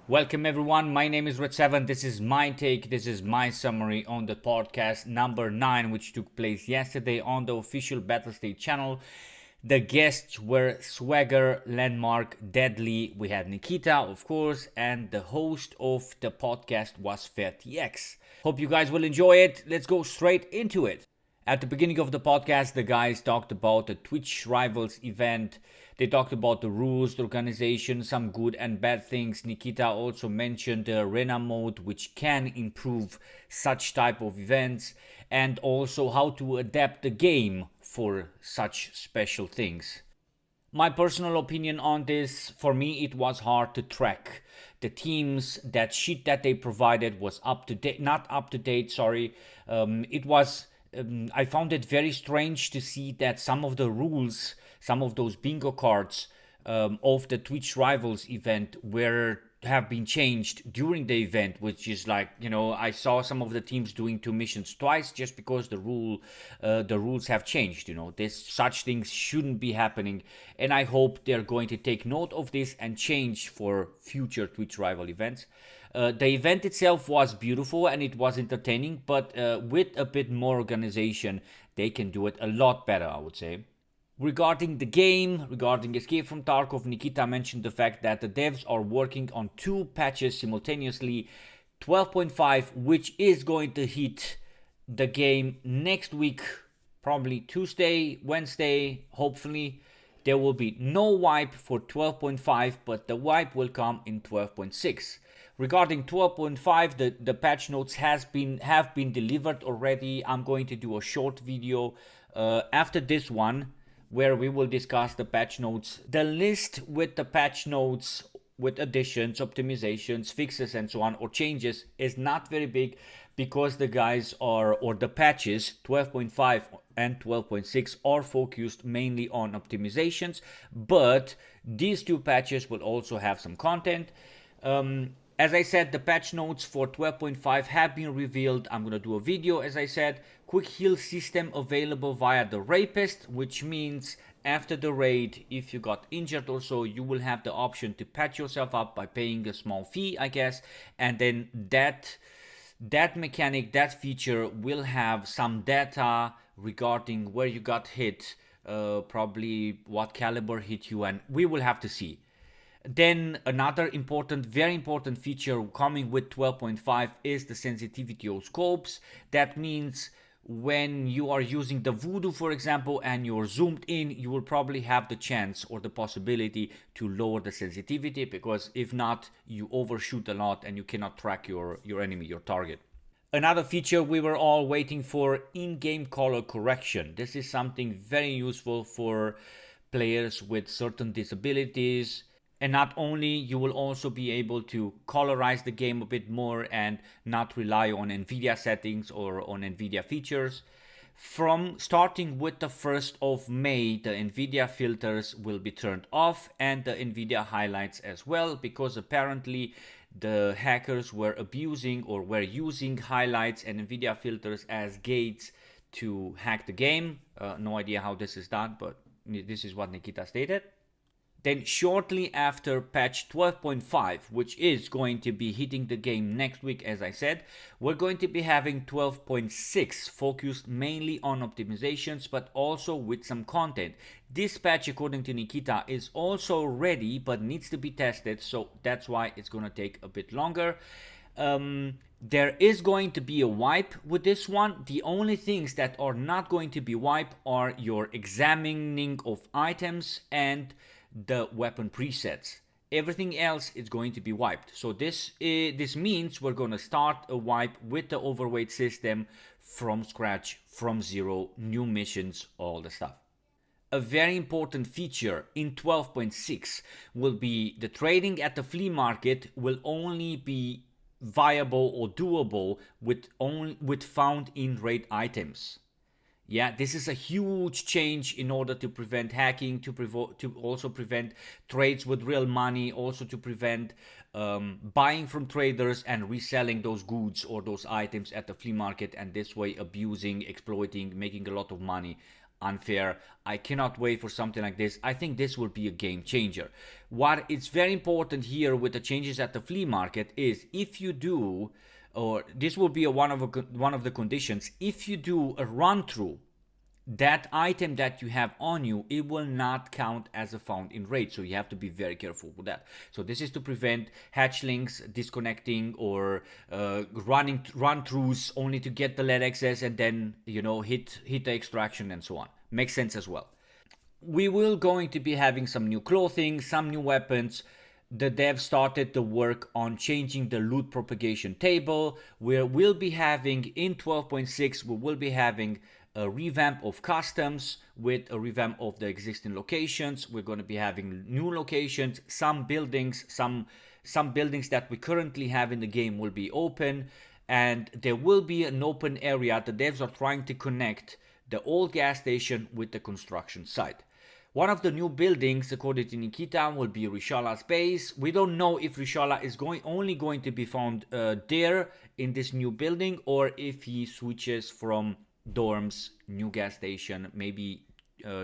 Welcome everyone, my name is Red7, this is my take, this is my summary on the podcast number 9 which took place yesterday on the official Battlestate channel. The guests were Swagger, Landmark, Deadly, we had Nikita of course, and the host of the podcast was fairTX. Hope you guys will enjoy it, let's go straight into it. At the beginning of the podcast, the guys talked about the Twitch Rivals event. They talked about the rules, the organization, some good and bad things. Nikita also mentioned the arena mode, which can improve such type of events, and also how to adapt the game for such special things. My personal opinion on this, for me it was hard to track. The teams, that sheet that they provided was up to date, not up to date, sorry. I found it very strange to see that some of the rules, some of those bingo cards of the Twitch Rivals event have been changed during the event, which is like, I saw some of the teams doing 2 missions twice just because the rules have changed. Such things shouldn't be happening, and I hope they're going to take note of this and change for future Twitch Rival events. The event itself was beautiful and it was entertaining, but with a bit more organization, they can do it a lot better, I would say. Regarding the game, regarding Escape from Tarkov, Nikita mentioned the fact that the devs are working on 2 patches simultaneously. 12.5, which is going to hit the game next week, probably Tuesday, Wednesday, hopefully. There will be no wipe for 12.5, but the wipe will come in 12.6. Regarding 12.5, the patch notes have been delivered already. I'm going to do a short video after this one where we will discuss the patch notes. The list with the patch notes, with additions, optimizations, fixes and so on, or changes is not very big because the guys or the patches 12.5 and 12.6 are focused mainly on optimizations, but these 2 patches will also have some content. As I said, the patch notes for 12.5 have been revealed. I'm gonna do a video, as I said. Quick heal system available via the Rapist, which means after the raid, if you got injured or so, you will have the option to patch yourself up by paying a small fee, I guess. And then that mechanic, that feature will have some data regarding where you got hit, probably what caliber hit you, and we will have to see. Then another very important feature coming with 12.5 is the sensitivity of scopes. That means when you are using the Voodoo, for example, and you're zoomed in, you will probably have the chance or the possibility to lower the sensitivity, because if not, you overshoot a lot and you cannot track your enemy, your target. Another feature we were all waiting for, in-game color correction. This is something very useful for players with certain disabilities. And not only, you will also be able to colorize the game a bit more and not rely on NVIDIA settings or on NVIDIA features. From starting with the 1st of May, the NVIDIA filters will be turned off and the NVIDIA highlights as well, because apparently the hackers were abusing or were using highlights and NVIDIA filters as gates to hack the game. No idea how this is done, but this is what Nikita stated. Then shortly after patch 12.5, which is going to be hitting the game next week, as I said, we're going to be having 12.6 focused mainly on optimizations, but also with some content. This patch, according to Nikita, is also ready but needs to be tested, so that's why it's going to take a bit longer. There is going to be a wipe with this one. The only things that are not going to be wiped are your examining of items and the weapon presets. Everything else is going to be wiped. So this means we're going to start a wipe with the Overweight system from scratch, from zero, new missions, all the stuff. A very important feature in 12.6 will be the trading at the flea market will only be viable or doable with found in raid items. Yeah, this is a huge change in order to prevent hacking, to also prevent trades with real money, also to prevent buying from traders and reselling those goods or those items at the flea market, and this way abusing, exploiting, making a lot of money unfair. I cannot wait for something like this. I think this will be a game changer. What is very important here with the changes at the flea market is if you do, or this will be one of the conditions, if you do a run through, that item that you have on you, it will not count as a found in raid. So you have to be very careful with that. So this is to prevent hatchlings disconnecting or run throughs only to get the lead access and then, you know, hit the extraction and so on. Makes sense as well. We will going to be having some new clothing, some new weapons. The dev started the work on changing the loot propagation table. We'll be having in 12.6, we will be having a revamp of customs with a revamp of the existing locations. We're going to be having new locations, some buildings, some buildings that we currently have in the game will be open, and there will be an open area. The devs are trying to connect the old gas station with the construction site. One of the new buildings, according to Nikita, will be Rishala's base. We don't know if Rishala is only going to be found there in this new building, or if he switches from dorms, new gas station, maybe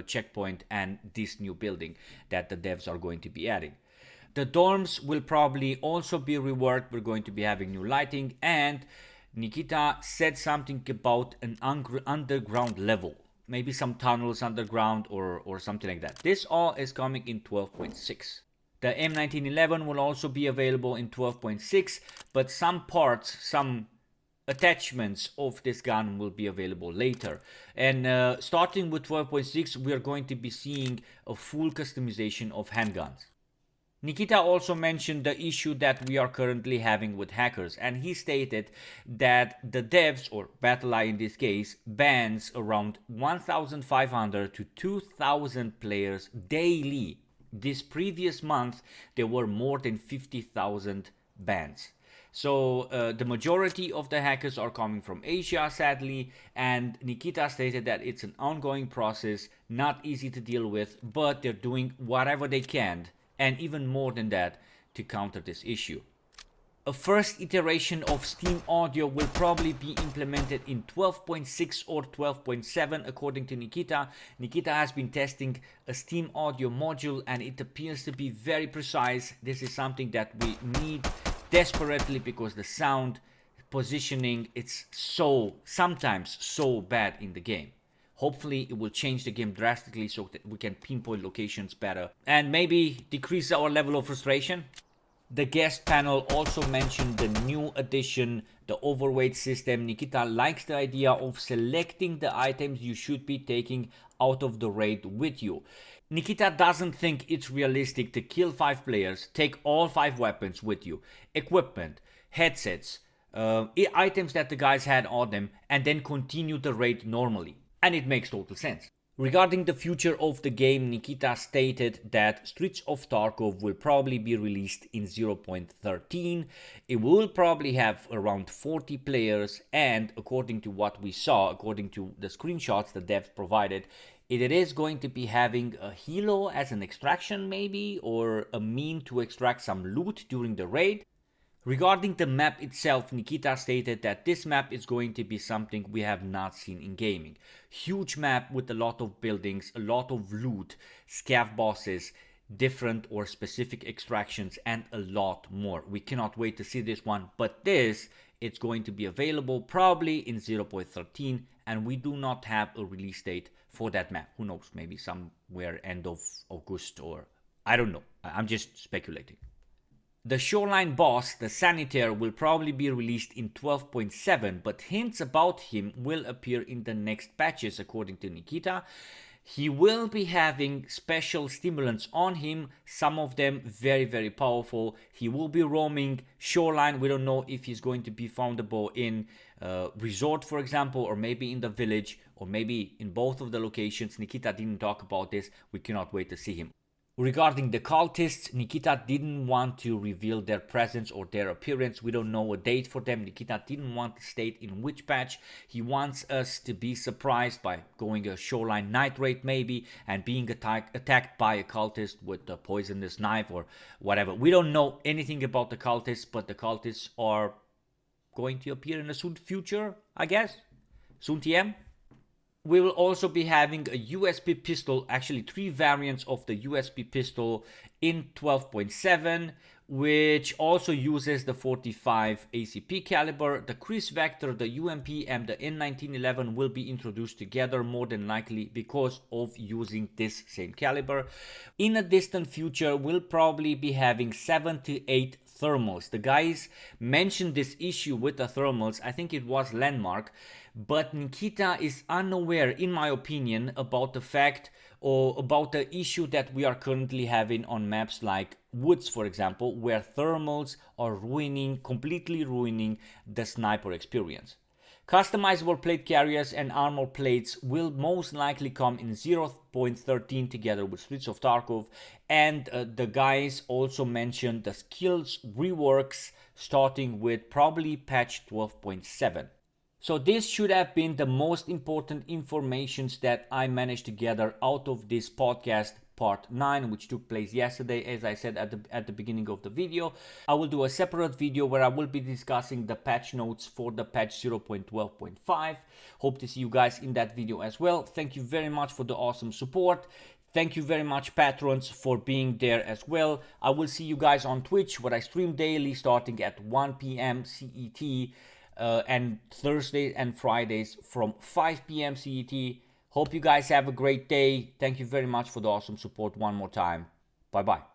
checkpoint, and this new building that the devs are going to be adding. The dorms will probably also be reworked. We're going to be having new lighting, and Nikita said something about an underground level, maybe some tunnels underground or something like that. This all is coming in 12.6. The M1911 will also be available in 12.6, but some parts, some attachments of this gun will be available later. And starting with 12.6, we are going to be seeing a full customization of handguns. Nikita also mentioned the issue that we are currently having with hackers, and he stated that the devs, or BattlEye in this case, bans around 1,500 to 2,000 players daily. This previous month there were more than 50,000 bans. So the majority of the hackers are coming from Asia, sadly, and Nikita stated that it's an ongoing process, not easy to deal with, but they're doing whatever they can, and even more than that, to counter this issue. A first iteration of Steam Audio will probably be implemented in 12.6 or 12.7 according to Nikita. Nikita has been testing a Steam Audio module and it appears to be very precise. This is something that we need desperately because the sound positioning, it's sometimes so bad in the game. Hopefully it will change the game drastically so that we can pinpoint locations better and maybe decrease our level of frustration. The guest panel also mentioned the new addition, the Overweight system. Nikita likes the idea of selecting the items you should be taking out of the raid with you. Nikita doesn't think it's realistic to kill 5 players, take all 5 weapons with you, equipment, headsets, items that the guys had on them, and then continue the raid normally. And it makes total sense. Regarding the future of the game, Nikita stated that Stroots of Turkov will probably be released in 0.13. It will probably have around 40 players, and according to what we saw, according to the screenshots the devs provided, it is going to be having a helo as an extraction maybe, or a mean to extract some loot during the raid. Regarding the map itself, Nikita stated that this map is going to be something we have not seen in gaming. Huge map with a lot of buildings, a lot of loot, scav bosses, different or specific extractions, and a lot more. We cannot wait to see this one, but it's going to be available probably in 0.13, and we do not have a release date for that map. Who knows, maybe somewhere end of August, or I don't know. I'm just speculating. The Sharoline Boss, the Sanitaire, will probably be released in 12.7, but hints about him will appear in the next patches according to Nikita. He will be having special stimulants on him, some of them very, very powerful. He will be roaming Shoreline. We don't know if he's going to be foundable in Resort, for example, or maybe in the village, or maybe in both of the locations. Nikita didn't talk about this. We cannot wait to see him. Regarding the Cultists, Nikita didn't want to reveal their presence or their appearance. We don't know a date for them. Nikita didn't want to state in which patch. He wants us to be surprised by going a Shoreline night raid maybe and being attacked by a Cultist with a poisonous knife or whatever. We don't know anything about the Cultists, but the Cultists are going to appear in the soon future, I guess. Soon TM. We will also be having a USB pistol, actually 3 variants of the USB pistol in 12.7, which also uses the 45 ACP caliber. The Crease Vector, the UMP, and the N1911 will be introduced together, more than likely because of using this same caliber. In a distant future, we'll probably be having 7 to 8 thermals. The guys mentioned this issue with the thermals, I think it was Lvndmark, but Nikita is unaware, in my opinion, about the fact or about the issue that we are currently having on maps like Woods, for example, where thermals are completely ruining the sniper experience. Customizable plate carriers and armor plates will most likely come in 0.13 together with Stroots of Turkov, and the guys also mentioned the skills reworks starting with probably patch 12.7. So this should have been the most important informations that I managed to gather out of this podcast part 9, which took place yesterday, as I said at the beginning of the video. I will do a separate video where I will be discussing the patch notes for the patch 0.12.5. Hope to see you guys in that video as well. Thank you very much for the awesome support. Thank you very much, patrons, for being there as well. I will see you guys on Twitch, where I stream daily starting at 1 p.m. CET. And Thursdays and Fridays from 5 p.m. CET. Hope you guys have a great day. Thank you very much for the awesome support one more time. Bye bye.